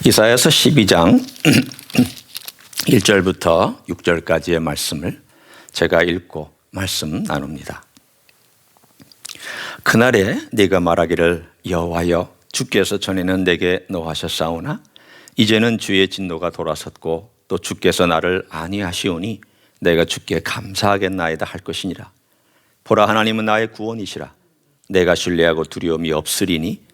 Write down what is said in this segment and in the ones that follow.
이사야서 12장 1절부터 6절까지의 말씀을 제가 읽고 말씀 나눕니다. 그날에 네가 말하기를 여호와여 주께서 전에는 내게 노하셨사오나 이제는 주의 진노가 돌아섰고 또 주께서 나를 아니하시오니 내가 주께 감사하겠나이다 할 것이니라. 보라, 하나님은 나의 구원이시라. 내가 신뢰하고 두려움이 없으리니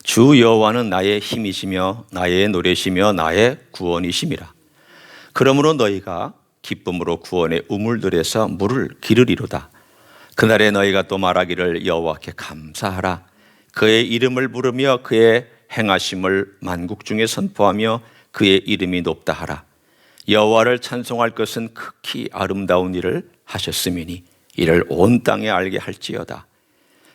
주 여호와는 나의 힘이시며 나의 노래시며 나의 구원이심이라. 그러므로 너희가 기쁨으로 구원의 우물들에서 물을 기르리로다. 그날에 너희가 또 말하기를 여호와께 감사하라. 그의 이름을 부르며 그의 행하심을 만국 중에 선포하며 그의 이름이 높다 하라. 여호와를 찬송할 것은 극히 아름다운 일을 하셨음이니 이를 온 땅에 알게 할지어다.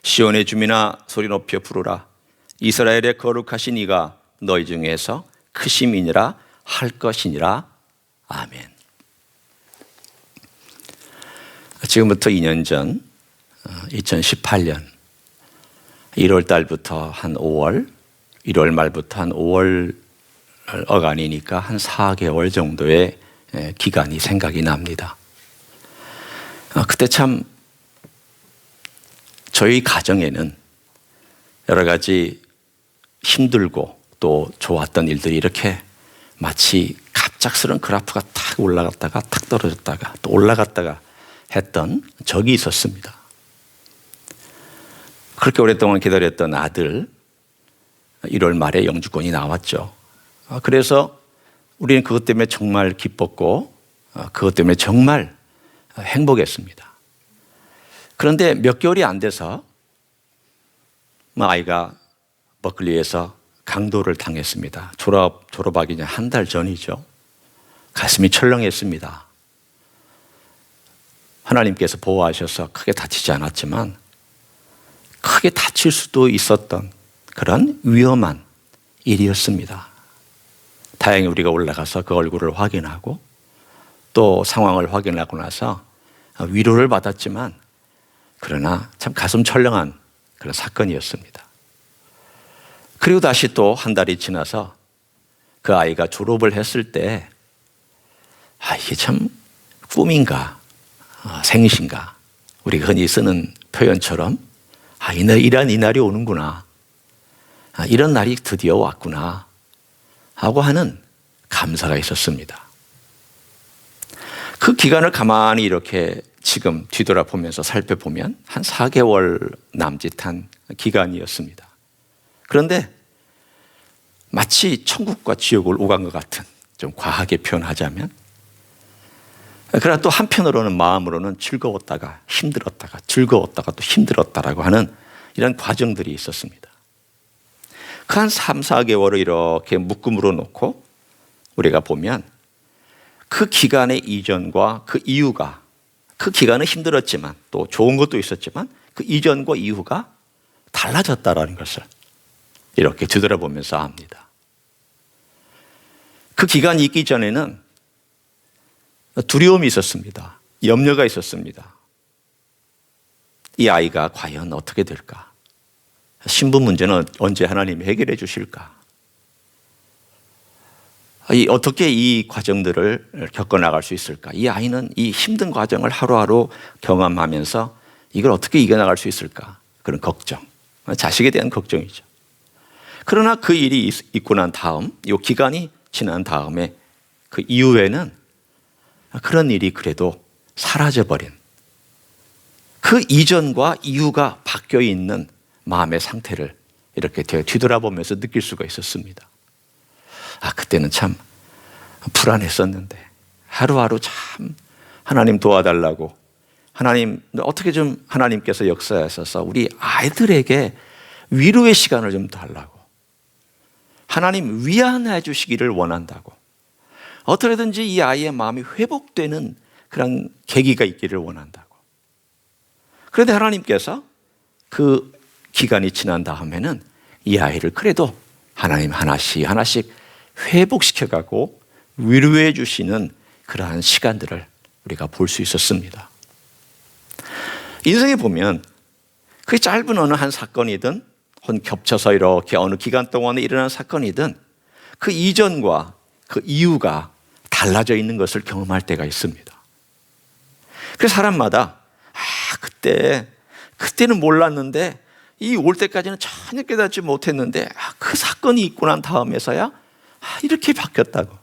시온의 주민아 소리 높여 부르라. 이스라엘의 거룩하신 이가 너희 중에서 크심이니라 할 것이니라. 아멘. 지금부터 2년 전 2018년 1월 달부터 한 5월, 1월 말부터 한 5월 어간이니까 한 4개월 정도의 기간이 생각이 납니다. 그때 참 저희 가정에는 여러 가지 힘들고 또 좋았던 일들이 이렇게 마치 갑작스런 그래프가 탁 올라갔다가 탁 떨어졌다가 또 올라갔다가 했던 적이 있었습니다. 그렇게 오랫동안 기다렸던 아들 1월 말에 영주권이 나왔죠. 그래서 우리는 그것 때문에 정말 기뻤고 그것 때문에 정말 행복했습니다. 그런데 몇 개월이 안 돼서 아이가 버클리에서 강도를 당했습니다. 졸업하기 전 한 달 전이죠. 가슴이 철렁했습니다. 하나님께서 보호하셔서 크게 다치지 않았지만 크게 다칠 수도 있었던 그런 위험한 일이었습니다. 다행히 우리가 올라가서 그 얼굴을 확인하고 또 상황을 확인하고 나서 위로를 받았지만 그러나 참 가슴 철렁한 그런 사건이었습니다. 그리고 다시 또 한 달이 지나서 그 아이가 졸업을 했을 때 이게 참 꿈인가 생신가 우리가 흔히 쓰는 표현처럼 이런 날이 오는구나, 이런 날이 드디어 왔구나 하고 하는 감사가 있었습니다. 그 기간을 가만히 이렇게 지금 뒤돌아보면서 살펴보면 한 4개월 남짓한 기간이었습니다. 그런데 마치 천국과 지옥을 오간 것 같은, 좀 과하게 표현하자면, 그러나 또 한편으로는 마음으로는 즐거웠다가 힘들었다가 즐거웠다가 또 힘들었다라고 하는 이런 과정들이 있었습니다. 그 한 3, 4개월을 이렇게 묶음으로 놓고 우리가 보면 그 기간의 이전과 그 이후가, 그 기간은 힘들었지만 또 좋은 것도 있었지만 그 이전과 이후가 달라졌다라는 것을 이렇게 뒤돌아보면서 압니다. 그 기간이 있기 전에는 두려움이 있었습니다. 염려가 있었습니다. 이 아이가 과연 어떻게 될까? 신분 문제는 언제 하나님이 해결해 주실까? 어떻게 이 과정들을 겪어나갈 수 있을까? 이 아이는 이 힘든 과정을 하루하루 경험하면서 이걸 어떻게 이겨나갈 수 있을까? 그런 걱정, 자식에 대한 걱정이죠. 그러나 그 일이 있고 난 다음, 이 기간이 지난 다음에 그 이후에는 그런 일이 그래도 사라져버린, 그 이전과 이후가 바뀌어 있는 마음의 상태를 이렇게 뒤돌아보면서 느낄 수가 있었습니다. 그때는 참 불안했었는데 하루하루 참 하나님 도와달라고, 하나님 어떻게 좀 하나님께서 역사하셔서 우리 아이들에게 위로의 시간을 좀 달라고, 하나님 위안해 주시기를 원한다고, 어떻게든지 이 아이의 마음이 회복되는 그런 계기가 있기를 원한다고. 그런데 하나님께서 그 기간이 지난 다음에는 이 아이를 그래도 하나님 하나씩 회복시켜가고 위로해 주시는 그러한 시간들을 우리가 볼 수 있었습니다. 인생에 보면 그 짧은 어느 한 사건이든 혹은 겹쳐서 이렇게 어느 기간 동안에 일어난 사건이든 그 이전과 그 이후가 달라져 있는 것을 경험할 때가 있습니다. 그래서 사람마다 그때는 몰랐는데 이 올 때까지는 전혀 깨닫지 못했는데 그 사건이 있고 난 다음에서야 이렇게 바뀌었다고.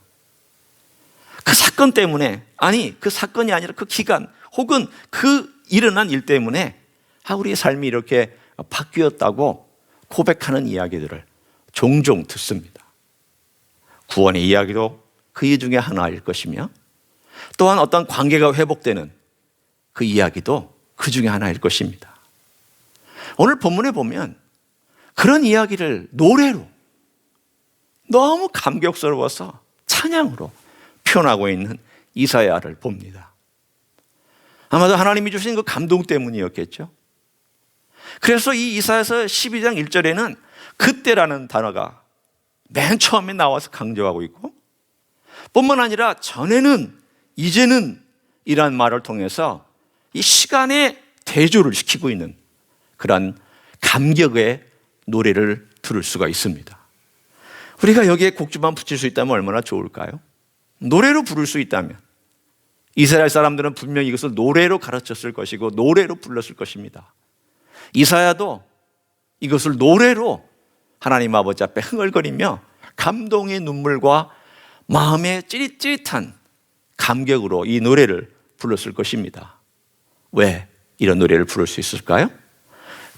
그 사건 때문에, 아니 그 사건이 아니라 그 기간 혹은 그 일어난 일 때문에 우리의 삶이 이렇게 바뀌었다고 고백하는 이야기들을 종종 듣습니다. 구원의 이야기도 그 중에 하나일 것이며, 또한 어떤 관계가 회복되는 그 이야기도 그 중에 하나일 것입니다. 오늘 본문에 보면 그런 이야기를 노래로 너무 감격스러워서 찬양으로 표현하고 있는 이사야를 봅니다. 아마도 하나님이 주신 그 감동 때문이었겠죠. 그래서 이 이사야서 12장 1절에는 그때라는 단어가 맨 처음에 나와서 강조하고 있고, 뿐만 아니라 전에는, 이제는 이란 말을 통해서 이 시간의 대조를 시키고 있는 그런 감격의 노래를 들을 수가 있습니다. 우리가 여기에 곡주만 붙일 수 있다면 얼마나 좋을까요? 노래로 부를 수 있다면 이스라엘 사람들은 분명히 이것을 노래로 가르쳤을 것이고 노래로 불렀을 것입니다. 이사야도 이것을 노래로 하나님 아버지 앞에 흥얼거리며 감동의 눈물과 마음의 찌릿찌릿한 감격으로 이 노래를 불렀을 것입니다. 왜 이런 노래를 부를 수 있을까요?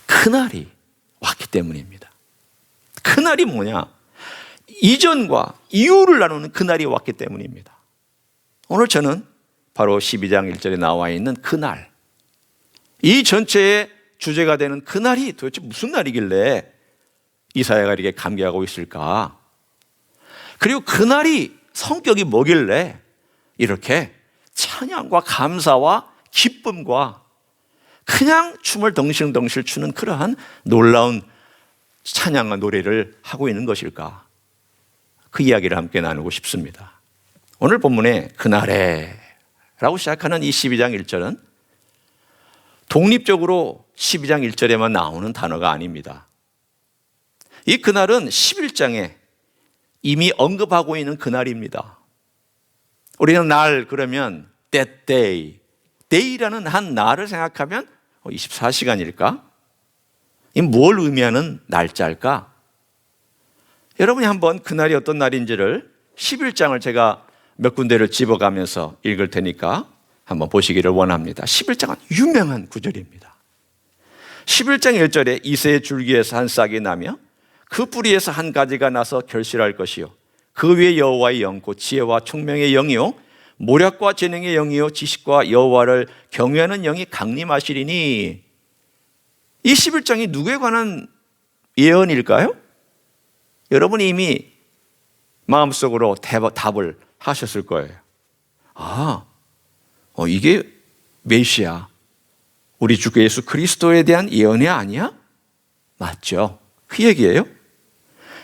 그날이 왔기 때문입니다. 그날이 뭐냐? 이전과 이후를 나누는 그날이 왔기 때문입니다. 오늘 저는 바로 12장 1절에 나와 있는 그날, 이 전체의 주제가 되는 그날이 도대체 무슨 날이길래 이사야가 이렇게 감격하고 있을까? 그리고 그날이 성격이 뭐길래 이렇게 찬양과 감사와 기쁨과 그냥 춤을 덩실덩실 추는 그러한 놀라운 찬양과 노래를 하고 있는 것일까? 그 이야기를 함께 나누고 싶습니다. 오늘 본문에 그날에 라고 시작하는 이 12장 1절은 독립적으로 12장 1절에만 나오는 단어가 아닙니다. 이 그날은 11장에 이미 언급하고 있는 그날입니다. 우리는 날 그러면 that day, day라는 한 날을 생각하면 24시간일까? 이 뭘 의미하는 날짜일까? 여러분이 한번 그날이 어떤 날인지를 11장을 제가 몇 군데를 집어가면서 읽을 테니까 한번 보시기를 원합니다. 11장은 유명한 구절입니다. 11장 1절에 이새의 줄기에서 한 싹이 나며 그 뿌리에서 한 가지가 나서 결실할 것이요 그 위에 여호와의 영 곧 지혜와 총명의 영이요 모략과 재능의 영이요 지식과 여호와를 경외하는 영이 강림하시리니. 이 11장이 누구에 관한 예언일까요? 여러분이 이미 마음속으로 답을 하셨을 거예요. 이게 메시아, 우리 주 예수 그리스도에 대한 예언이 아니야? 맞죠? 그 얘기예요.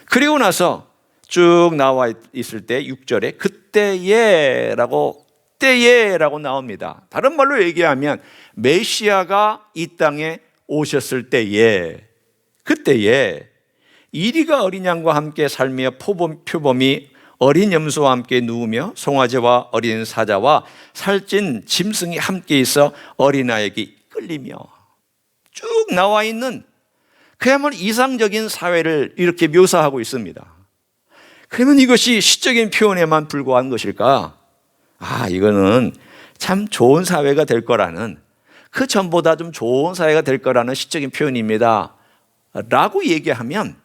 그리고 나서 쭉 나와 있을 때 6절에 그때예라고 때예라고 나옵니다. 다른 말로 얘기하면 메시아가 이 땅에 오셨을 때에, 그때에 이리가 어린 양과 함께 살며 표범이 어린 염소와 함께 누우며 송아지와 어린 사자와 살찐 짐승이 함께 있어 어린아이에게 끌리며, 쭉 나와 있는 그야말로 이상적인 사회를 이렇게 묘사하고 있습니다. 그러면 이것이 시적인 표현에만 불과한 것일까? 이거는 참 좋은 사회가 될 거라는, 그 전보다 좀 좋은 사회가 될 거라는 시적인 표현입니다 라고 얘기하면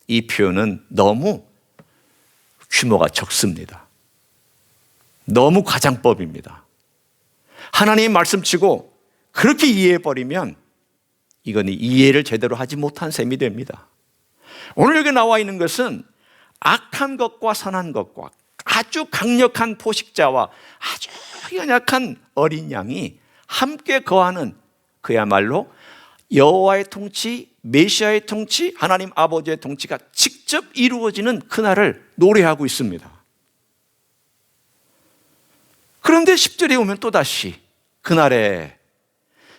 이 표현은 너무 규모가 적습니다. 너무 과장법입니다. 하나님의 말씀치고 그렇게 이해해버리면 이건 이해를 제대로 하지 못한 셈이 됩니다. 오늘 여기 나와 있는 것은 악한 것과 선한 것과 아주 강력한 포식자와 아주 연약한 어린 양이 함께 거하는, 그야말로 여호와의 통치, 메시아의 통치, 하나님 아버지의 통치가 직접 이루어지는 그날을 노래하고 있습니다. 그런데 10절에 오면 또다시 그날에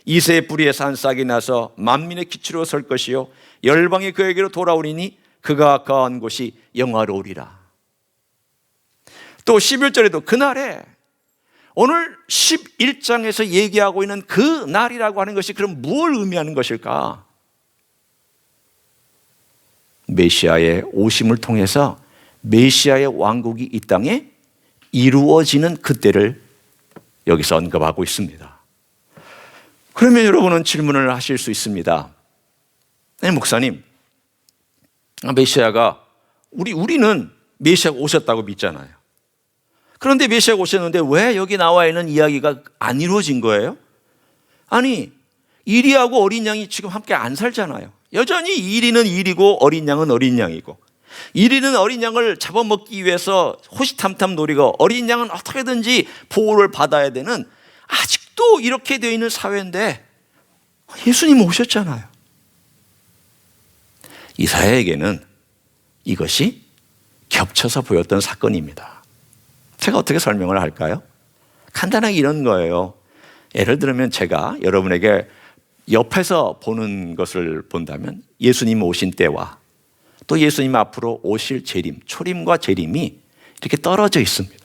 이새의 뿌리에서 한 싹이 나서 만민의 기초로 설 것이요 열방이 그에게로 돌아오리니 그가 거한 곳이 영화로우리라. 또 11절에도 그날에, 오늘 11장에서 얘기하고 있는 그 날이라고 하는 것이 그럼 무엇을 의미하는 것일까? 메시아의 오심을 통해서 메시아의 왕국이 이 땅에 이루어지는 그때를 여기서 언급하고 있습니다. 그러면 여러분은 질문을 하실 수 있습니다. 목사님, 메시아가 우리는 메시아가 오셨다고 믿잖아요. 그런데 메시아가 오셨는데 왜 여기 나와 있는 이야기가 안 이루어진 거예요? 아니, 이리하고 어린 양이 지금 함께 안 살잖아요. 여전히 이리는 이리고 어린 양은 어린 양이고, 이리는 어린 양을 잡아먹기 위해서 호시탐탐 노리고, 어린 양은 어떻게든지 보호를 받아야 되는, 아직도 이렇게 되어 있는 사회인데 예수님 오셨잖아요. 이사야에게는 이것이 겹쳐서 보였던 사건입니다. 제가 어떻게 설명을 할까요? 간단하게 이런 거예요. 예를 들면 제가 여러분에게 옆에서 보는 것을 본다면 예수님 오신 때와 또 예수님 앞으로 오실 재림, 초림과 재림이 이렇게 떨어져 있습니다.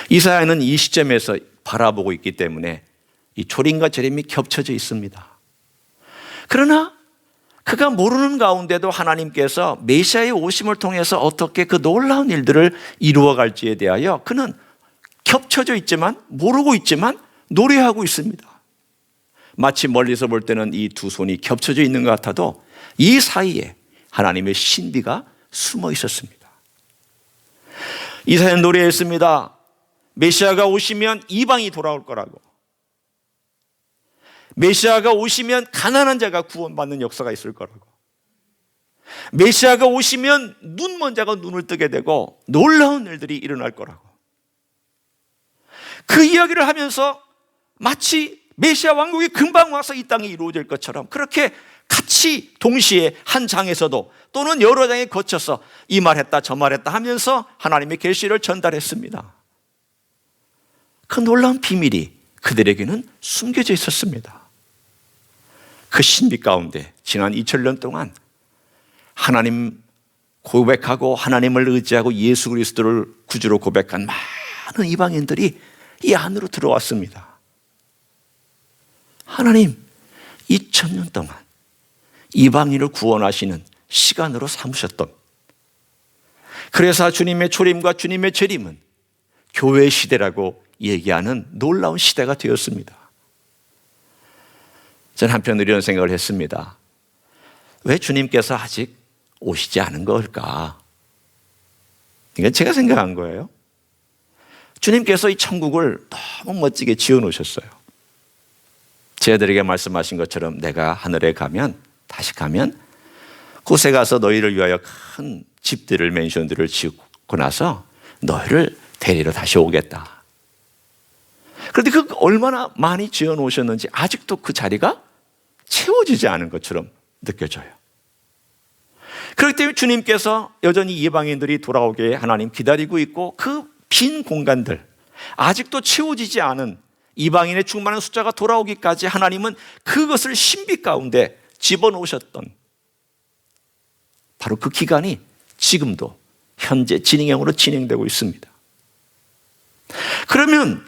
이사야는 이 시점에서 바라보고 있기 때문에 이 초림과 재림이 겹쳐져 있습니다. 그러나 그가 모르는 가운데도 하나님께서 메시아의 오심을 통해서 어떻게 그 놀라운 일들을 이루어갈지에 대하여 그는 겹쳐져 있지만, 모르고 있지만 노래하고 있습니다. 마치 멀리서 볼 때는 이 두 손이 겹쳐져 있는 것 같아도 이 사이에 하나님의 신비가 숨어 있었습니다. 이사야는 노래했습니다. 메시아가 오시면 이방이 돌아올 거라고. 메시아가 오시면 가난한 자가 구원받는 역사가 있을 거라고. 메시아가 오시면 눈먼 자가 눈을 뜨게 되고 놀라운 일들이 일어날 거라고. 그 이야기를 하면서 마치 메시아 왕국이 금방 와서 이 땅에 이루어질 것처럼 그렇게 같이 동시에 한 장에서도 또는 여러 장에 거쳐서 이 말했다 저 말했다 하면서 하나님의 계시를 전달했습니다. 그 놀라운 비밀이 그들에게는 숨겨져 있었습니다. 그 신비 가운데 지난 2000년 동안 하나님 고백하고 하나님을 의지하고 예수 그리스도를 구주로 고백한 많은 이방인들이 이 안으로 들어왔습니다. 하나님 2000년 동안 이방인을 구원하시는 시간으로 삼으셨던, 그래서 주님의 초림과 주님의 재림은 교회 시대라고 얘기하는 놀라운 시대가 되었습니다. 저는 한편으로 이런 생각을 했습니다. 왜 주님께서 아직 오시지 않은 걸까? 이건 제가 생각한 거예요. 주님께서 이 천국을 너무 멋지게 지어 놓으셨어요. 제자들에게 말씀하신 것처럼 내가 하늘에 가면, 다시 가면 그곳에 가서 너희를 위하여 큰 집들을, 맨션들을 짓고 나서 너희를 데리러 다시 오겠다. 그런데 그 얼마나 많이 지어 놓으셨는지 아직도 그 자리가 채워지지 않은 것처럼 느껴져요. 그렇기 때문에 주님께서 여전히 이방인들이 돌아오게 하나님 기다리고 있고, 그 빈 공간들, 아직도 채워지지 않은 이방인의 충만한 숫자가 돌아오기까지 하나님은 그것을 신비 가운데 집어넣으셨던 바로 그 기간이 지금도 현재 진행형으로 진행되고 있습니다. 그러면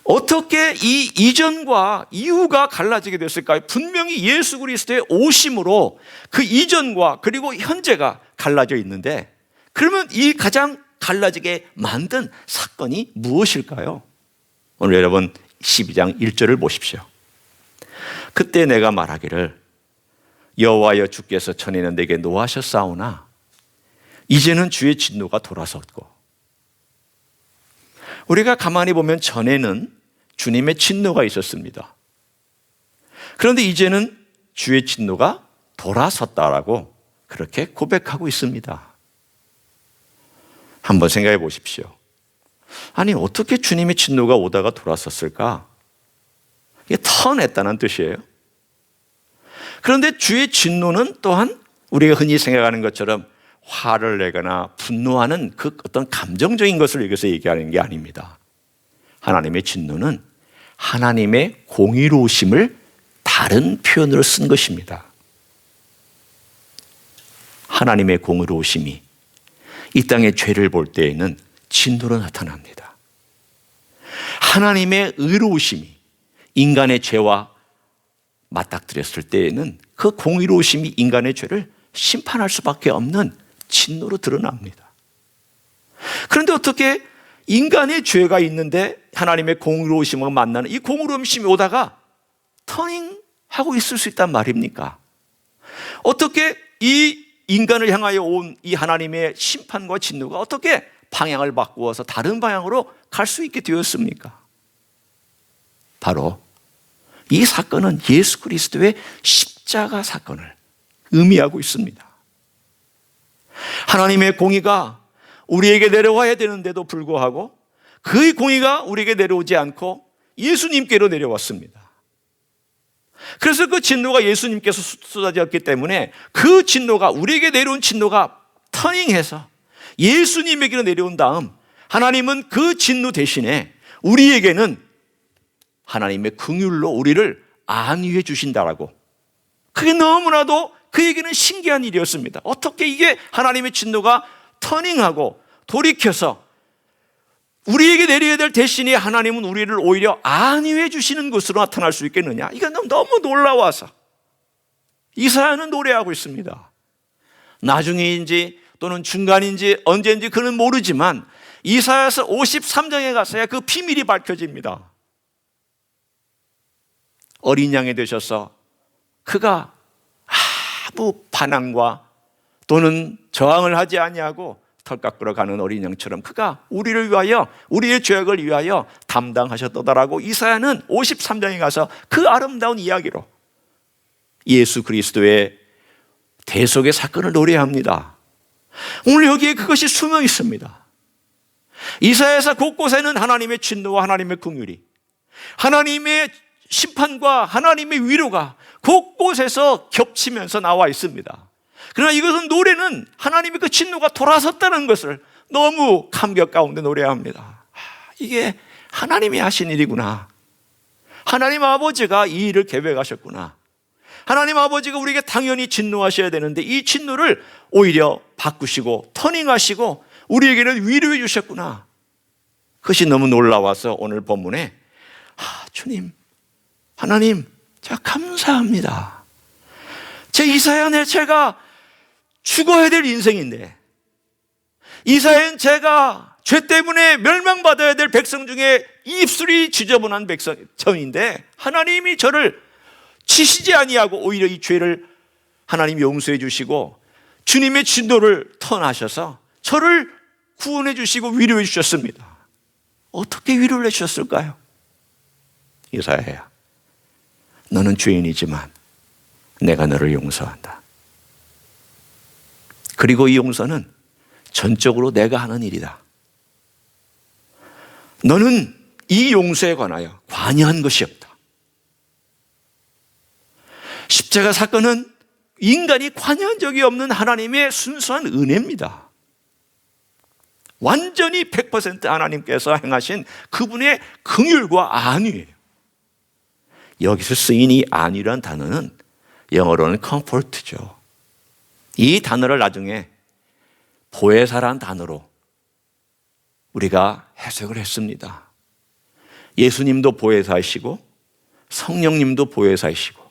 어떻게 이 이전과 이후가 갈라지게 됐을까요? 분명히 예수 그리스도의 오심으로 그 이전과 그리고 현재가 갈라져 있는데, 그러면 이 가장 갈라지게 만든 사건이 무엇일까요? 오늘 여러분 12장 1절을 보십시오. 그때 내가 말하기를 여호와여 주께서 전에는 내게 노하셨사오나 이제는 주의 진노가 돌아섰고. 우리가 가만히 보면 전에는 주님의 진노가 있었습니다. 그런데 이제는 주의 진노가 돌아섰다라고 그렇게 고백하고 있습니다. 한번 생각해 보십시오. 아니, 어떻게 주님의 진노가 오다가 돌아섰을까? 이게 턴했다는 뜻이에요. 그런데 주의 진노는 또한 우리가 흔히 생각하는 것처럼 화를 내거나 분노하는 그 어떤 감정적인 것을 여기서 얘기하는 게 아닙니다. 하나님의 진노는 하나님의 공의로우심을 다른 표현으로 쓴 것입니다. 하나님의 공의로우심이 이 땅의 죄를 볼 때에는 진노로 나타납니다. 하나님의 의로우심이 인간의 죄와 맞닥뜨렸을 때에는 그 공의로우심이 인간의 죄를 심판할 수밖에 없는 진노로 드러납니다. 그런데 어떻게 인간의 죄가 있는데 하나님의 공의로우심을 만나는 이 공의로우심이 오다가 터닝하고 있을 수 있단 말입니까? 어떻게 이 인간을 향하여 온 이 하나님의 심판과 진노가 어떻게 방향을 바꾸어서 다른 방향으로 갈 수 있게 되었습니까? 바로 이 사건은 예수 그리스도의 십자가 사건을 의미하고 있습니다. 하나님의 공의가 우리에게 내려와야 되는데도 불구하고 그의 공의가 우리에게 내려오지 않고 예수님께로 내려왔습니다. 그래서 그 진노가 예수님께서 쏟아졌기 때문에 그 진노가 우리에게 내려온 진노가 터닝해서 예수님에게로 내려온 다음 하나님은 그 진노 대신에 우리에게는 하나님의 긍휼로 우리를 안위해 주신다라고. 그게 너무나도 그에게는 신기한 일이었습니다. 어떻게 이게 하나님의 진노가 터닝하고 돌이켜서 우리에게 내려야 될 대신에 하나님은 우리를 오히려 안위해 주시는 것으로 나타날 수 있겠느냐? 이건 너무 놀라워서 이사야는 노래하고 있습니다. 나중인지 또는 중간인지 언제인지 그는 모르지만 이사야서 53장에 가서야 그 비밀이 밝혀집니다. 어린 양이 되셔서 그가 아무 반항과 또는 저항을 하지 아니하고 털 깎으러 가는 어린 양처럼 그가 우리를 위하여 우리의 죄악을 위하여 담당하셨더라라고 이사야는 53장에 가서 그 아름다운 이야기로 예수 그리스도의 대속의 사건을 노래합니다. 오늘 여기에 그것이 숨어 있습니다. 이사야서 곳곳에는 하나님의 진노와 하나님의 긍휼이, 하나님의 심판과 하나님의 위로가 곳곳에서 겹치면서 나와 있습니다. 그러나 이것은 노래는 하나님의 그 진노가 돌아섰다는 것을 너무 감격 가운데 노래합니다. 이게 하나님이 하신 일이구나. 하나님 아버지가 이 일을 계획하셨구나. 하나님 아버지가 우리에게 당연히 진노하셔야 되는데 이 진노를 오히려 바꾸시고 터닝하시고 우리에게는 위로해 주셨구나. 그것이 너무 놀라워서 오늘 본문에 주님, 하나님, 제가 감사합니다. 제 이사야는 제가 죽어야 될 인생인데, 이사야는 제가 죄 때문에 멸망받아야 될 백성 중에 입술이 지저분한 백성인데 하나님이 저를 치시지 아니하고 오히려 이 죄를 하나님 용서해 주시고 주님의 진노를 턴하셔서 저를 구원해 주시고 위로해 주셨습니다. 어떻게 위로를 해 주셨을까요? 이사야야, 너는 죄인이지만 내가 너를 용서한다. 그리고 이 용서는 전적으로 내가 하는 일이다. 너는 이 용서에 관하여 관여한 것이 없다. 십자가 사건은 인간이 관여한 적이 없는 하나님의 순수한 은혜입니다. 완전히 100% 하나님께서 행하신 그분의 긍휼과 안위예요. 여기서 쓰인 이 안위란 단어는 영어로는 comfort죠. 이 단어를 나중에 보혜사란 단어로 우리가 해석을 했습니다. 예수님도 보혜사이시고 성령님도 보혜사이시고.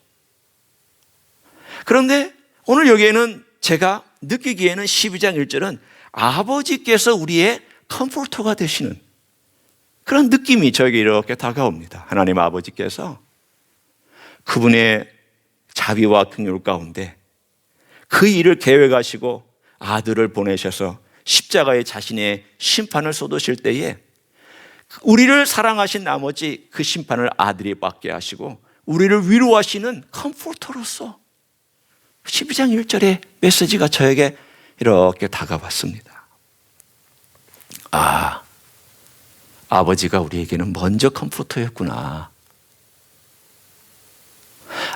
그런데 오늘 여기에는 제가 느끼기에는 12장 1절은 아버지께서 우리의 컴포터가 되시는 그런 느낌이 저에게 이렇게 다가옵니다. 하나님 아버지께서 그분의 자비와 긍휼 가운데 그 일을 계획하시고 아들을 보내셔서 십자가에 자신의 심판을 쏟으실 때에 우리를 사랑하신 나머지 그 심판을 아들이 받게 하시고 우리를 위로하시는 컴포터로서 12장 1절의 메시지가 저에게 이렇게 다가왔습니다. 아버지가 우리에게는 먼저 컴포터였구나.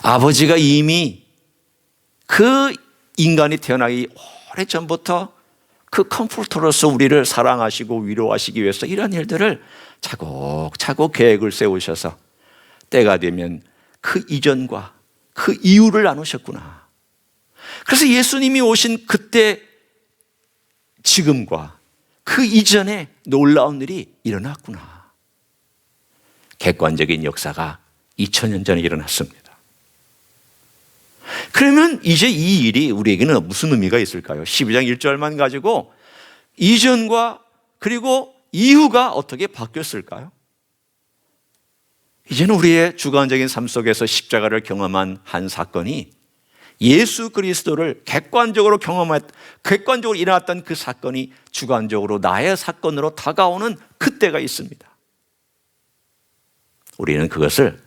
아버지가 이미 그 인간이 태어나기 오래전부터 그 컴포터로서 우리를 사랑하시고 위로하시기 위해서 이런 일들을 차곡차곡 계획을 세우셔서 때가 되면 그 이전과 그 이후를 나누셨구나. 그래서 예수님이 오신 그때 지금과 그 이전에 놀라운 일이 일어났구나. 객관적인 역사가 2000년 전에 일어났습니다. 그러면 이제 이 일이 우리에게는 무슨 의미가 있을까요? 12장 1절만 가지고 이전과 그리고 이후가 어떻게 바뀌었을까요? 이제는 우리의 주관적인 삶 속에서 십자가를 경험한 한 사건이 예수 그리스도를 객관적으로 일어났던 그 사건이 주관적으로 나의 사건으로 다가오는 그때가 있습니다. 우리는 그것을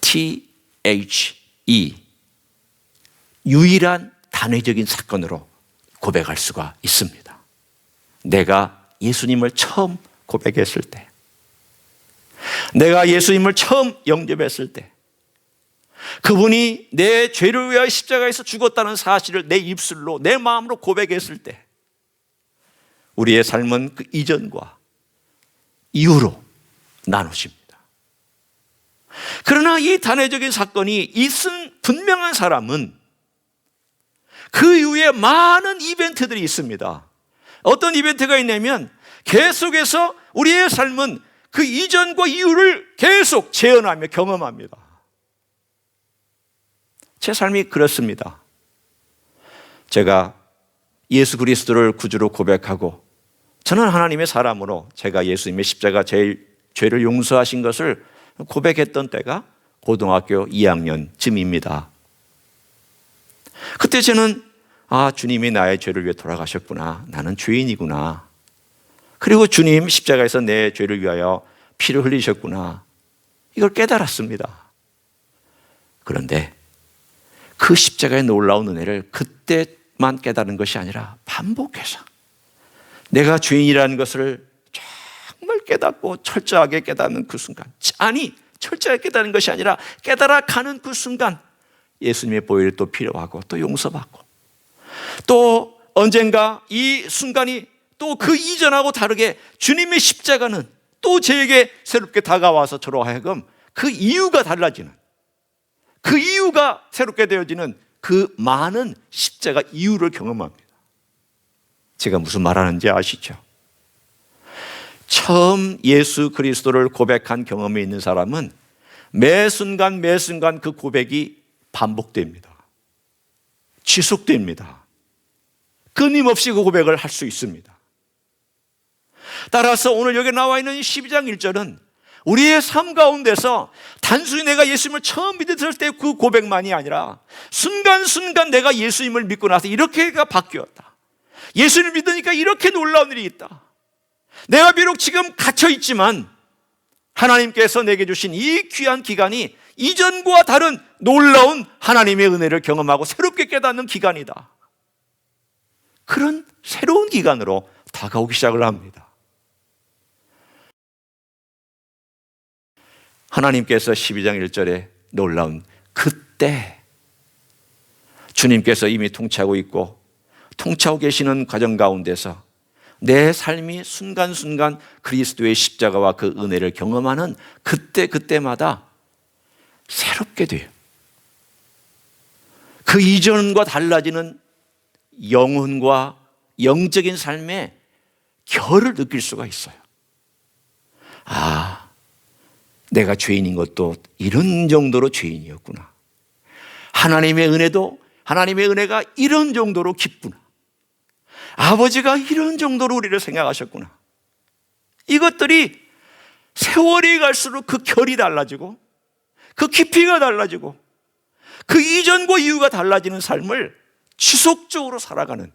THE, 유일한 단회적인 사건으로 고백할 수가 있습니다. 내가 예수님을 처음 고백했을 때, 내가 예수님을 처음 영접했을 때, 그분이 내 죄를 위하여 십자가에서 죽었다는 사실을 내 입술로, 내 마음으로 고백했을 때, 우리의 삶은 그 이전과 이후로 나누십니다. 그러나 이 단회적인 사건이 있은 분명한 사람은 그 이후에 많은 이벤트들이 있습니다. 어떤 이벤트가 있냐면 계속해서 우리의 삶은 그 이전과 이후를 계속 재현하며 경험합니다. 제 삶이 그렇습니다. 제가 예수 그리스도를 구주로 고백하고 저는 하나님의 사람으로 제가 예수님의 십자가 제 죄를 용서하신 것을 고백했던 때가 고등학교 2학년쯤입니다. 그때 저는 주님이 나의 죄를 위해 돌아가셨구나. 나는 죄인이구나. 그리고 주님 십자가에서 내 죄를 위하여 피를 흘리셨구나. 이걸 깨달았습니다. 그런데 그 십자가의 놀라운 은혜를 그때만 깨달은 것이 아니라 반복해서 내가 죄인이라는 것을 정말 깨닫고 철저하게 깨닫는 그 순간, 철저하게 깨닫는 것이 아니라 깨달아가는 그 순간 예수님의 보혈이 또 필요하고 또 용서받고 또 언젠가 이 순간이 또 그 이전하고 다르게 주님의 십자가는 또 저에게 새롭게 다가와서 저로 하여금 그 이유가 달라지는, 그 이유가 새롭게 되어지는 그 많은 십자가 이유를 경험합니다. 제가 무슨 말하는지 아시죠? 처음 예수 그리스도를 고백한 경험이 있는 사람은 매 순간 그 고백이 반복됩니다. 지속됩니다. 끊임없이 그 고백을 할 수 있습니다. 따라서 오늘 여기 나와 있는 12장 1절은 우리의 삶 가운데서 단순히 내가 예수님을 처음 믿었을 때 그 고백만이 아니라 순간순간 내가 예수님을 믿고 나서 이렇게가 바뀌었다. 예수님을 믿으니까 이렇게 놀라운 일이 있다. 내가 비록 지금 갇혀있지만 하나님께서 내게 주신 이 귀한 기간이 이전과 다른 놀라운 하나님의 은혜를 경험하고 새롭게 깨닫는 기간이다. 그런 새로운 기간으로 다가오기 시작을 합니다. 하나님께서 12장 1절에 놀라운 그때 주님께서 이미 통치하고 있고 통치하고 계시는 과정 가운데서 내 삶이 순간순간 그리스도의 십자가와 그 은혜를 경험하는 그때마다 새롭게 돼요. 그 이전과 달라지는 영혼과 영적인 삶의 결을 느낄 수가 있어요. 내가 죄인인 것도 이런 정도로 죄인이었구나. 하나님의 은혜가 이런 정도로 깊구나. 아버지가 이런 정도로 우리를 생각하셨구나. 이것들이 세월이 갈수록 그 결이 달라지고 그 깊이가 달라지고 그 이전과 이후가 달라지는 삶을 지속적으로 살아가는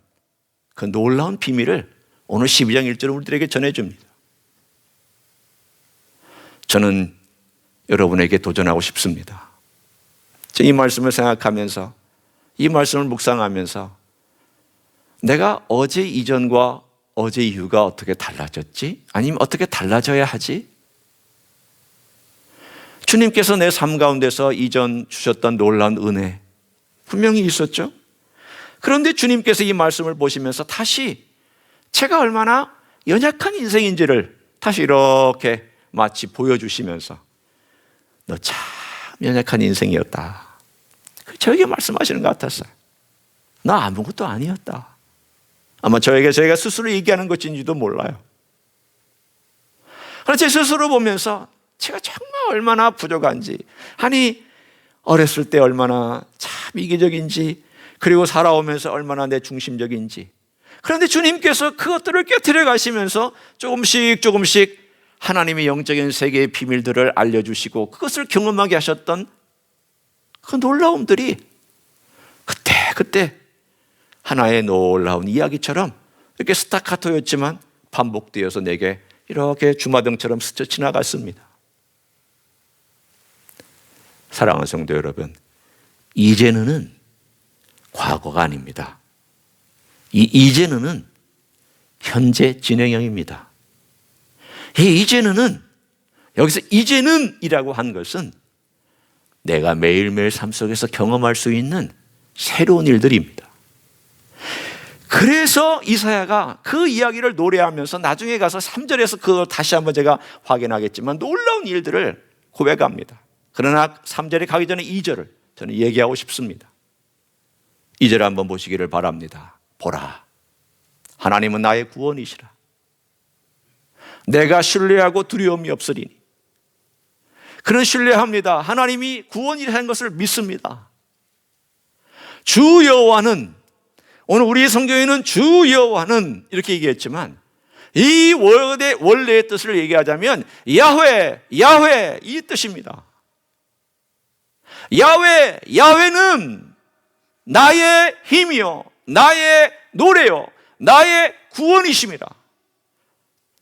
그 놀라운 비밀을 오늘 12장 1절을 우리들에게 전해줍니다. 저는 여러분에게 도전하고 싶습니다. 이 말씀을 생각하면서, 이 말씀을 묵상하면서 내가 어제 이전과 어제 이후가 어떻게 달라졌지? 아니면 어떻게 달라져야 하지? 주님께서 내 삶 가운데서 이전 주셨던 놀라운 은혜 분명히 있었죠. 그런데 주님께서 이 말씀을 보시면서 다시 제가 얼마나 연약한 인생인지를 다시 이렇게 마치 보여주시면서 너 참 연약한 인생이었다. 저에게 말씀하시는 것 같았어요. 나 아무것도 아니었다. 아마 저희가 스스로 얘기하는 것인지도 몰라요. 그래서 제 스스로 보면서 제가 정말 얼마나 부족한지, 아니 어렸을 때 얼마나 참 이기적인지, 그리고 살아오면서 얼마나 내 중심적인지. 그런데 주님께서 그것들을 깨트려 가시면서 조금씩 하나님의 영적인 세계의 비밀들을 알려주시고 그것을 경험하게 하셨던 그 놀라움들이 그때 하나의 놀라운 이야기처럼 이렇게 스타카토였지만 반복되어서 내게 이렇게 주마등처럼 스쳐 지나갔습니다. 사랑하는 성도 여러분, 이제는 과거가 아닙니다. 이 이제는 현재 진행형입니다. 이 이제는, 여기서 이제는이라고 한 것은 내가 매일매일 삶 속에서 경험할 수 있는 새로운 일들입니다. 그래서 이사야가 그 이야기를 노래하면서 나중에 가서 3절에서 그걸 다시 한번 제가 확인하겠지만 놀라운 일들을 고백합니다. 그러나 3절에 가기 전에 2절을 저는 얘기하고 싶습니다. 2절 한번 보시기를 바랍니다. 보라, 하나님은 나의 구원이시라. 내가 신뢰하고 두려움이 없으리니. 그는 신뢰합니다. 하나님이 구원이라는 것을 믿습니다. 주 여호와는, 오늘 우리 성경에는 주 여호와는 이렇게 얘기했지만 이 월의 원래의 뜻을 얘기하자면 야훼 이 뜻입니다. 야훼는 나의 힘이요, 나의 노래요, 나의 구원이십니다.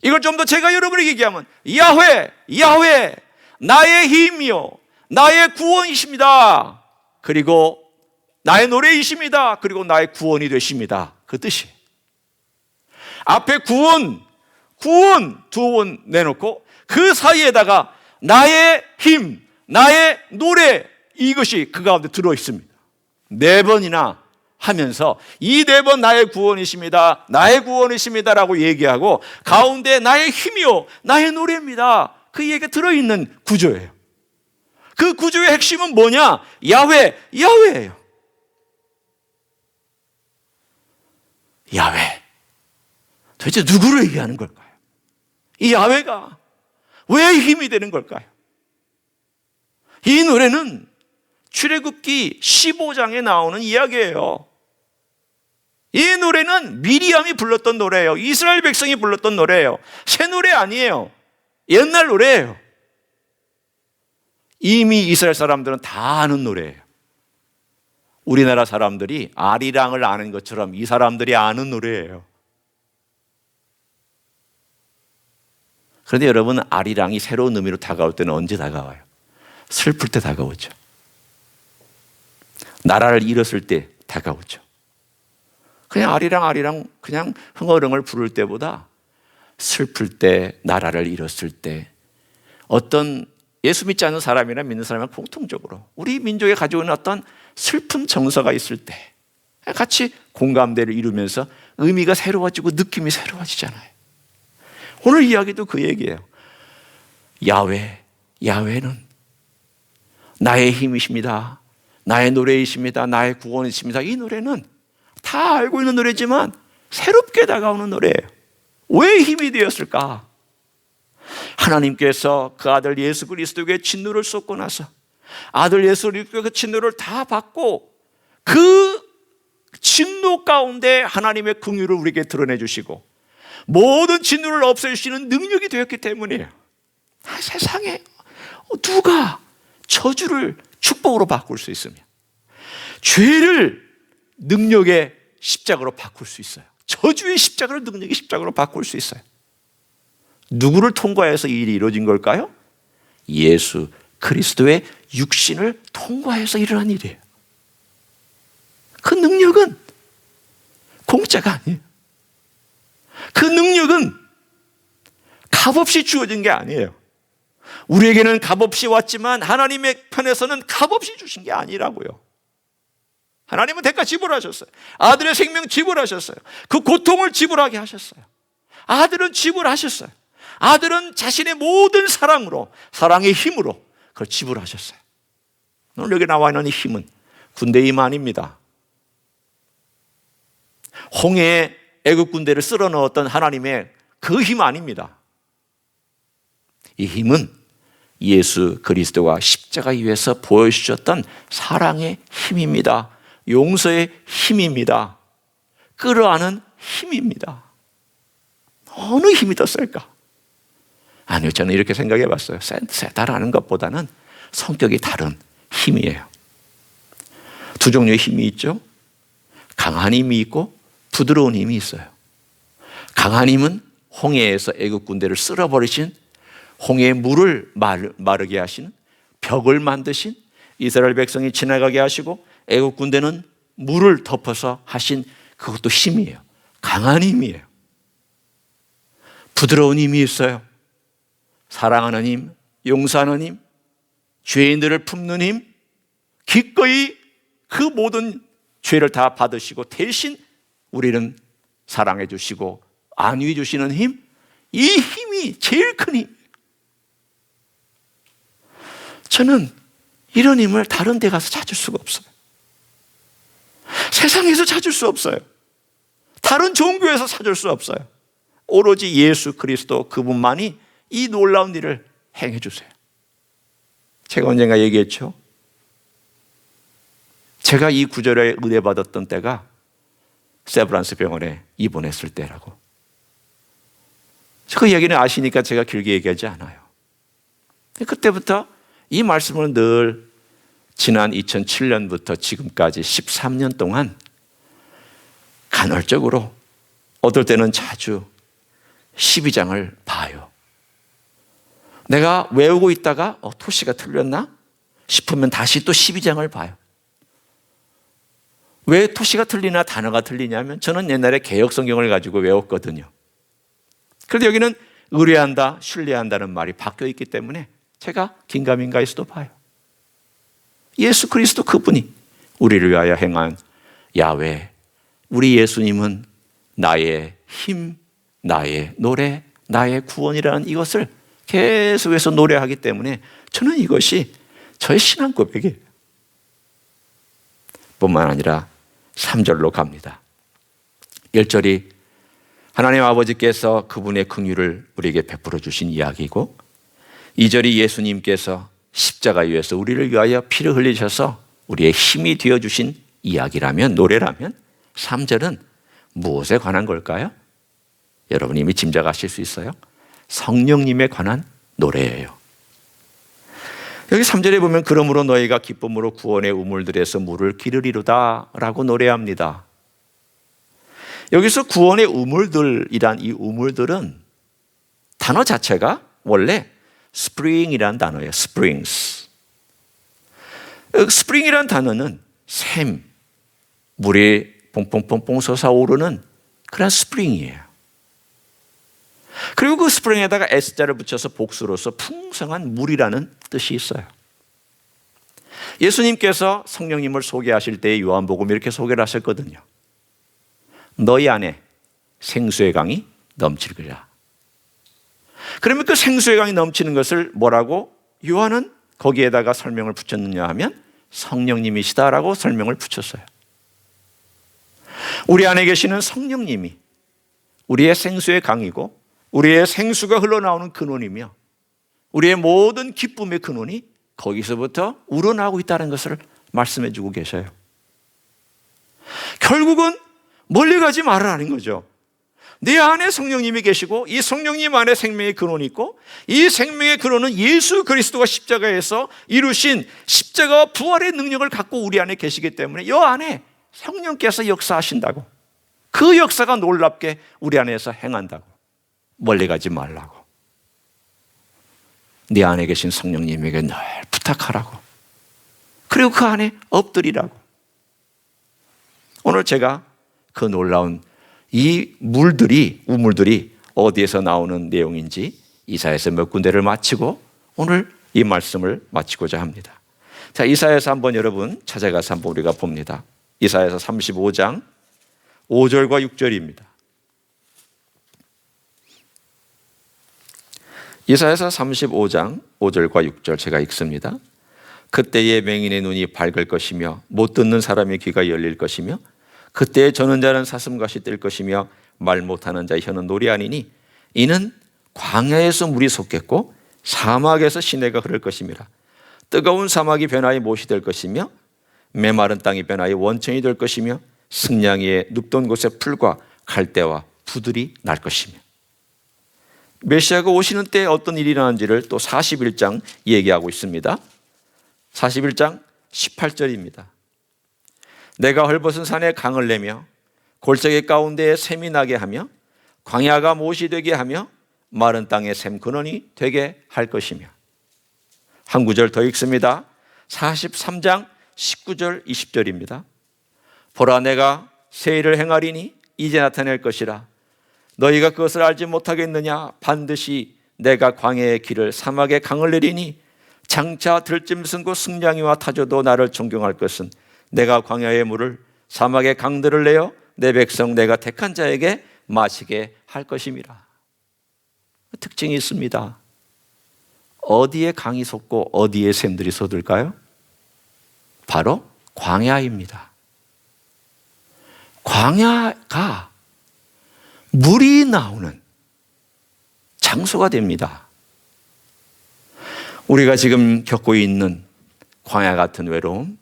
이걸 좀 더 제가 여러분에게 얘기하면 야훼 나의 힘이요, 나의 구원이십니다. 그리고 나의 노래이십니다. 그리고 나의 구원이 되십니다. 그 뜻이. 앞에 구원 두 번 내놓고 그 사이에다가 나의 힘, 나의 노래, 이것이 그 가운데 들어있습니다. 4번이나 하면서 이 4번 나의 구원이십니다, 나의 구원이십니다라고 얘기하고 가운데 나의 힘이요, 나의 노래입니다. 그 얘기가 들어있는 구조예요. 그 구조의 핵심은 뭐냐? 야훼예요. 야훼. 도대체 누구를 얘기하는 걸까요? 이 야훼가 왜 힘이 되는 걸까요? 이 노래는 출애굽기 15장에 나오는 이야기예요. 이 노래는 미리암이 불렀던 노래예요. 이스라엘 백성이 불렀던 노래예요. 새 노래 아니에요. 옛날 노래예요. 이미 이스라엘 사람들은 다 아는 노래예요. 우리나라 사람들이 아리랑을 아는 것처럼 이 사람들이 아는 노래예요. 그런데 여러분, 아리랑이 새로운 의미로 다가올 때는 언제 다가와요? 슬플 때 다가오죠. 나라를 잃었을 때 다가오죠. 그냥 아리랑 그냥 흥얼흥얼 부를 때보다 슬플 때, 나라를 잃었을 때, 어떤 예수 믿지 않는 사람이나 믿는 사람이나 공통적으로 우리 민족에 가지고 있는 어떤 슬픈 정서가 있을 때 같이 공감대를 이루면서 의미가 새로워지고 느낌이 새로워지잖아요. 오늘 이야기도 그 얘기예요. 야훼는 나의 힘이십니다, 나의 노래이십니다, 나의 구원이십니다. 이 노래는 다 알고 있는 노래지만 새롭게 다가오는 노래예요. 왜 힘이 되었을까? 하나님께서 그 아들 예수 그리스도에게 진노를 쏟고 나서 아들 예수 그리스도의 그 진노를 다 받고 그 진노 가운데 하나님의 긍휼을 우리에게 드러내 주시고 모든 진노를 없애주시는 능력이 되었기 때문이에요. 세상에 누가 저주를 축복으로 바꿀 수 있으며 죄를 능력의 십자가로 바꿀 수 있어요. 저주의 십자가를 능력의 십자가로 바꿀 수 있어요. 누구를 통과해서 이 일이 이루어진 걸까요? 예수 그리스도의 육신을 통과해서 일어난 일이에요. 그 능력은 공짜가 아니에요. 그 능력은 값없이 주어진 게 아니에요. 우리에게는 값없이 왔지만 하나님의 편에서는 값없이 주신 게 아니라고요. 하나님은 대가 지불하셨어요. 아들의 생명 지불하셨어요. 그 고통을 지불하게 하셨어요. 아들은 지불하셨어요. 아들은 자신의 모든 사랑으로, 사랑의 힘으로 그걸 지불하셨어요. 오늘 여기 나와 있는 이 힘은 군대의 힘 아닙니다. 홍해에 애국 군대를 쓸어 넣었던 하나님의 그 힘 아닙니다. 이 힘은 예수 그리스도가 십자가 위에서 보여주셨던 사랑의 힘입니다. 용서의 힘입니다. 끌어안은 힘입니다. 어느 힘이 더 셀까? 아니요, 저는 이렇게 생각해 봤어요. 세다라는 것보다는 성격이 다른 힘이에요. 두 종류의 힘이 있죠. 강한 힘이 있고 부드러운 힘이 있어요. 강한 힘은 홍해에서 애국 군대를 쓸어버리신, 홍해의 물을 마르게 하시는, 벽을 만드신, 이스라엘 백성이 지나가게 하시고 애국 군대는 물을 덮어서 하신, 그것도 힘이에요. 강한 힘이에요. 부드러운 힘이 있어요. 사랑하는 힘, 용서하는 힘, 죄인들을 품는 힘, 기꺼이 그 모든 죄를 다 받으시고 대신 우리는 사랑해 주시고 안위해 주시는 힘, 이 힘이 제일 큰 힘. 저는 이런 힘을 다른 데 가서 찾을 수가 없어요. 세상에서 찾을 수 없어요. 다른 종교에서 찾을 수 없어요. 오로지 예수 그리스도 그분만이 이 놀라운 일을 행해 주세요. 제가 언젠가 얘기했죠. 제가 이 구절에 의뢰받았던 때가 세브란스 병원에 입원했을 때라고. 그 얘기는 아시니까 제가 길게 얘기하지 않아요. 그때부터 이 말씀을 늘 지난 2007년부터 지금까지 13년 동안 간헐적으로, 어떨 때는 자주 12장을 봐요. 내가 외우고 있다가 토시가 틀렸나 싶으면 다시 또 12장을 봐요. 왜 토시가 틀리나 단어가 틀리냐면 저는 옛날에 개역성경을 가지고 외웠거든요. 그런데 여기는 의뢰한다, 신뢰한다는 말이 바뀌어 있기 때문에 제가 긴가민가에서도 봐요. 예수 그리스도 그분이 우리를 위하여 행한 야훼, 우리 예수님은 나의 힘, 나의 노래, 나의 구원이라는 이것을 계속해서 노래하기 때문에 저는 이것이 저의 신앙 고백이에요. 뿐만 아니라 3절로 갑니다. 1절이 하나님 아버지께서 그분의 긍휼을 우리에게 베풀어 주신 이야기고, 2절이 예수님께서 십자가 위에서 우리를 위하여 피를 흘리셔서 우리의 힘이 되어주신 이야기라면, 노래라면, 3절은 무엇에 관한 걸까요? 여러분 이미 짐작하실 수 있어요? 성령님에 관한 노래예요. 여기 3절에 보면 그러므로 너희가 기쁨으로 구원의 우물들에서 물을 기르리로다 라고 노래합니다. 여기서 구원의 우물들이란 이 우물들은 단어 자체가 원래 spring이란 단어예요. springs. spring이란 단어는 샘, 물이 뽕뽕뽕뽕 솟아오르는 그런 spring이에요. 그리고 그 스프링에다가 S자를 붙여서 복수로서 풍성한 물이라는 뜻이 있어요. 예수님께서 성령님을 소개하실 때 요한복음 이렇게 소개를 하셨거든요. 너희 안에 생수의 강이 넘치리라. 그러면 그 생수의 강이 넘치는 것을 뭐라고 요한은 거기에다가 설명을 붙였느냐 하면 성령님이시다라고 설명을 붙였어요. 우리 안에 계시는 성령님이 우리의 생수의 강이고 우리의 생수가 흘러나오는 근원이며 우리의 모든 기쁨의 근원이 거기서부터 우러나오고 있다는 것을 말씀해 주고 계셔요. 결국은 멀리 가지 말으라는 거죠. 내 안에 성령님이 계시고 이 성령님 안에 생명의 근원이 있고 이 생명의 근원은 예수 그리스도가 십자가에서 이루신 십자가와 부활의 능력을 갖고 우리 안에 계시기 때문에 이 안에 성령께서 역사하신다고, 그 역사가 놀랍게 우리 안에서 행한다고, 멀리 가지 말라고, 네 안에 계신 성령님에게 늘 부탁하라고, 그리고 그 안에 엎드리라고. 오늘 제가 그 놀라운 이 물들이, 우물들이 어디에서 나오는 내용인지 이사야서 몇 군데를 마치고 오늘 이 말씀을 마치고자 합니다. 자, 이사야서 한번 여러분 찾아가서 한번 우리가 봅니다. 이사야서 35장 5절과 6절입니다. 이사야서 35장 5절과 6절 제가 읽습니다. 그때의 맹인의 눈이 밝을 것이며 못 듣는 사람의 귀가 열릴 것이며 그때의 저는 자는 사슴같이 뜰 것이며 말 못하는 자의 혀는 놀이 아니니 이는 광야에서 물이 솟겠고 사막에서 시내가 흐를 것임이라. 뜨거운 사막이 변화의 못이 될 것이며 메마른 땅이 변화의 원천이 될 것이며 승냥이의 눕던 곳에 풀과 갈대와 부들이 날 것이며. 메시아가 오시는 때에 어떤 일이 일어나는지를 또 41장 얘기하고 있습니다. 41장 18절입니다. 내가 헐벗은 산에 강을 내며 골짜기 가운데에 샘이 나게 하며 광야가 못이 되게 하며 마른 땅에 샘 근원이 되게 할 것이며. 한 구절 더 읽습니다. 43장 19절 20절입니다. 보라, 내가 새 일을 행하리니 이제 나타낼 것이라. 너희가 그것을 알지 못하겠느냐? 반드시 내가 광야의 길을 사막에 강을 내리니 장차 들짐승 곧 승냥이와 타조도 나를 존경할 것은 내가 광야의 물을 사막의 강들을 내어 내 백성 내가 택한 자에게 마시게 할 것임이라. 특징이 있습니다. 어디에 강이 솟고 어디에 샘들이 솟을까요? 바로 광야입니다. 광야가 물이 나오는 장소가 됩니다. 우리가 지금 겪고 있는 광야 같은 외로움,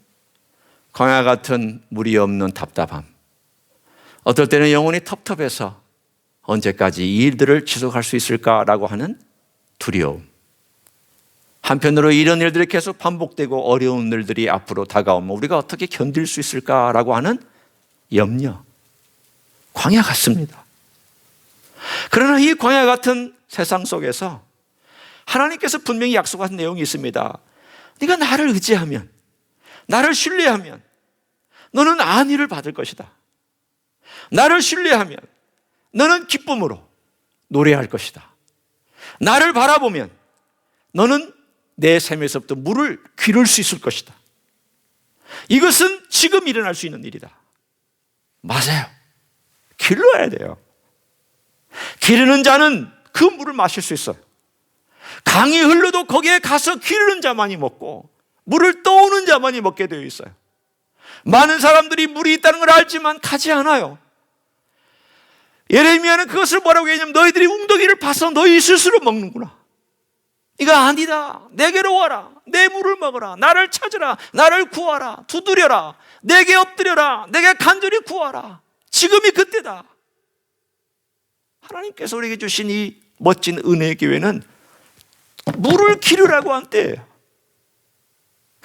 광야 같은 물이 없는 답답함, 어떨 때는 영혼이 텁텁해서 언제까지 이 일들을 지속할 수 있을까라고 하는 두려움, 한편으로 이런 일들이 계속 반복되고 어려운 일들이 앞으로 다가오면 우리가 어떻게 견딜 수 있을까라고 하는 염려, 광야 같습니다. 그러나 이 광야 같은 세상 속에서 하나님께서 분명히 약속하신 내용이 있습니다. 네가 나를 의지하면, 나를 신뢰하면 너는 안위를 받을 것이다. 나를 신뢰하면 너는 기쁨으로 노래할 것이다. 나를 바라보면 너는 내 샘에서부터 물을 기를 수 있을 것이다. 이것은 지금 일어날 수 있는 일이다. 맞아요. 길러야 돼요. 기르는 자는 그 물을 마실 수 있어요. 강이 흘러도 거기에 가서 기르는 자만이 먹고 물을 떠오는 자만이 먹게 되어 있어요. 많은 사람들이 물이 있다는 걸 알지만 가지 않아요. 예레미야는 그것을 뭐라고 얘기하냐면 너희들이 웅덩이를 파서 너희 스스로 먹는구나. 이거 아니다. 내게로 와라. 내 물을 먹어라. 나를 찾으라. 나를 구하라. 두드려라. 내게 엎드려라. 내게 간절히 구하라. 지금이 그때다. 하나님께서 우리에게 주신 이 멋진 은혜의 기회는 물을 기르라고 한 때예요.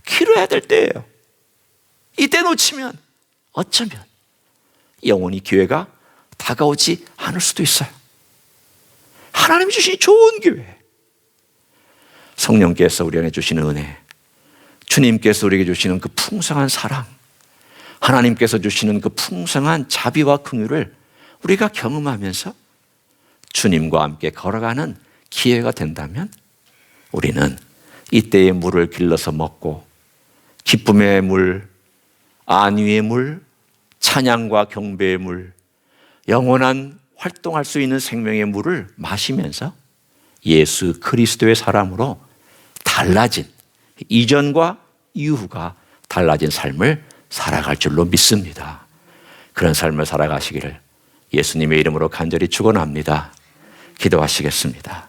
기르어야 될 때예요. 이때 놓치면 어쩌면 영원히 기회가 다가오지 않을 수도 있어요. 하나님이 주신 좋은 기회, 성령께서 우리 안에 주시는 은혜, 주님께서 우리에게 주시는 그 풍성한 사랑, 하나님께서 주시는 그 풍성한 자비와 긍휼을 우리가 경험하면서 주님과 함께 걸어가는 기회가 된다면 우리는 이때의 물을 길러서 먹고 기쁨의 물, 안위의 물, 찬양과 경배의 물, 영원한 활동할 수 있는 생명의 물을 마시면서 예수 그리스도의 사람으로 달라진, 이전과 이후가 달라진 삶을 살아갈 줄로 믿습니다. 그런 삶을 살아가시기를 예수님의 이름으로 간절히 축원합니다. 기도하시겠습니다.